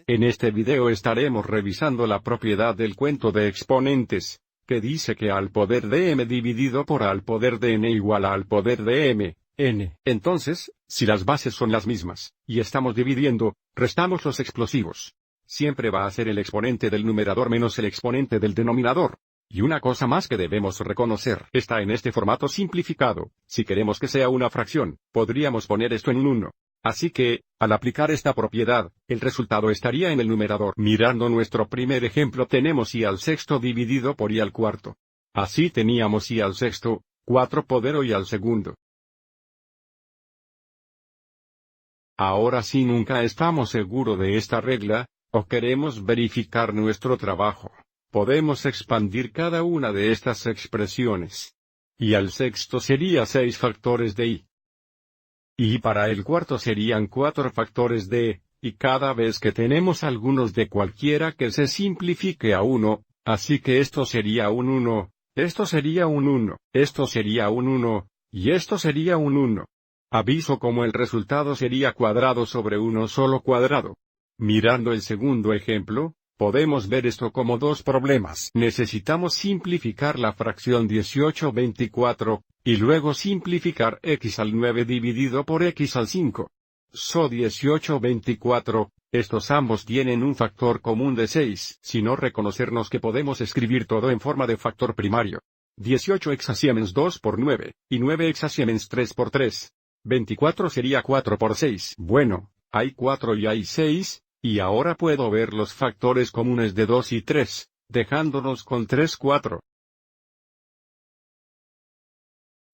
En este video estaremos revisando la propiedad del cuento de exponentes, que dice que al poder de m dividido por al poder de n igual a al poder de m, n. Entonces, si las bases son las mismas, y estamos dividiendo, restamos los explosivos. Siempre va a ser el exponente del numerador menos el exponente del denominador. Y una cosa más que debemos reconocer, está en este formato simplificado. Si queremos que sea una fracción, podríamos poner esto en un 1. Así que, al aplicar esta propiedad, el resultado estaría en el numerador. Mirando nuestro primer ejemplo tenemos y al sexto dividido por y al cuarto. Así teníamos y al sexto, 4 poder y al segundo. Ahora si nunca estamos seguros de esta regla, o queremos verificar nuestro trabajo, podemos expandir cada una de estas expresiones. Y al sexto sería 6 factores de y. Y para el cuarto serían 4 factores de, y cada vez que tenemos algunos de cualquiera que se simplifique a 1, así que esto sería un 1, esto sería un 1, esto sería un 1, y esto sería un 1. Aviso como el resultado sería cuadrado sobre uno solo cuadrado. Mirando el segundo ejemplo, podemos ver esto como dos problemas. Necesitamos simplificar la fracción 18/24, y luego simplificar x al 9 dividido por x al 5. So 18/24, estos ambos tienen un factor común de 6, sino reconocernos que podemos escribir todo en forma de factor primario. 18 hexasiemens 2 por 9, y 9 hexasiemens 3 por 3. 24 sería 4 por 6. Bueno, hay 4 y hay 6. Y ahora puedo ver los factores comunes de 2 y 3, dejándonos con 3, 4.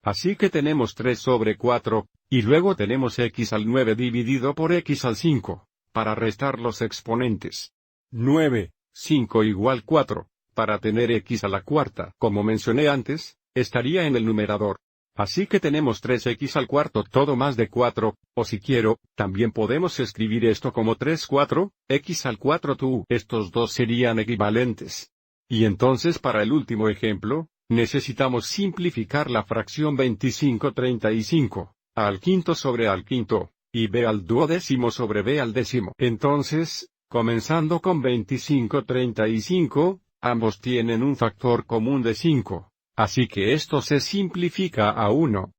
Así que tenemos 3 sobre 4, y luego tenemos x al 9 dividido por x al 5, para restar los exponentes. 9, 5 igual 4, para tener x a la cuarta. Como mencioné antes, estaría en el numerador. Así que tenemos 3x al cuarto todo más de 4, o si quiero, también podemos escribir esto como 3, 4, x al 4 tú. Estos dos serían equivalentes. Y entonces para el último ejemplo, necesitamos simplificar la fracción 25/35, a al quinto sobre al quinto, y b al duodécimo sobre b al décimo. Entonces, comenzando con 25/35, ambos tienen un factor común de 5. Así que esto se simplifica a 1.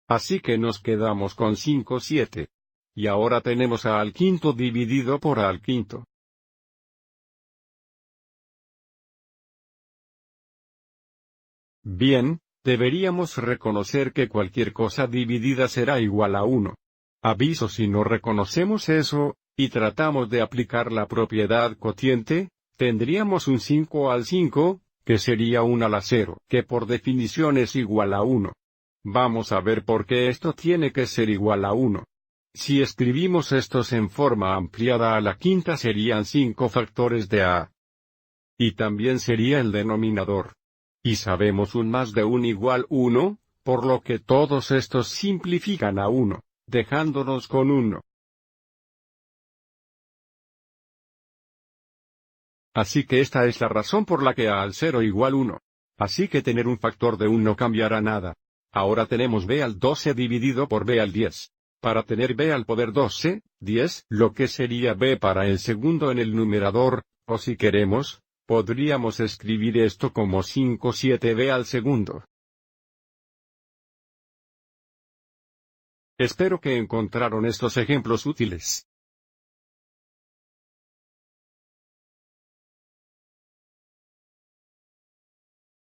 Así que nos quedamos con 5, 7. Y ahora tenemos a al quinto dividido por a al quinto. Bien, deberíamos reconocer que cualquier cosa dividida será igual a 1. Aviso si no reconocemos eso, y tratamos de aplicar la propiedad cociente, tendríamos un 5 al 5, que sería 1 a la 0, que por definición es igual a 1. Vamos a ver por qué esto tiene que ser igual a 1. Si escribimos estos en forma ampliada a la quinta serían 5 factores de a. Y también sería el denominador. Y sabemos un más de 1 igual 1, por lo que todos estos simplifican a 1, dejándonos con 1. Así que esta es la razón por la que a al 0 igual 1. Así que tener un factor de 1 no cambiará nada. Ahora tenemos b al 12 dividido por b al 10. Para tener b al poder 12, 10, lo que sería b para el segundo en el numerador, o si queremos, podríamos escribir esto como 5, 7b al segundo. Espero que encontraron estos ejemplos útiles.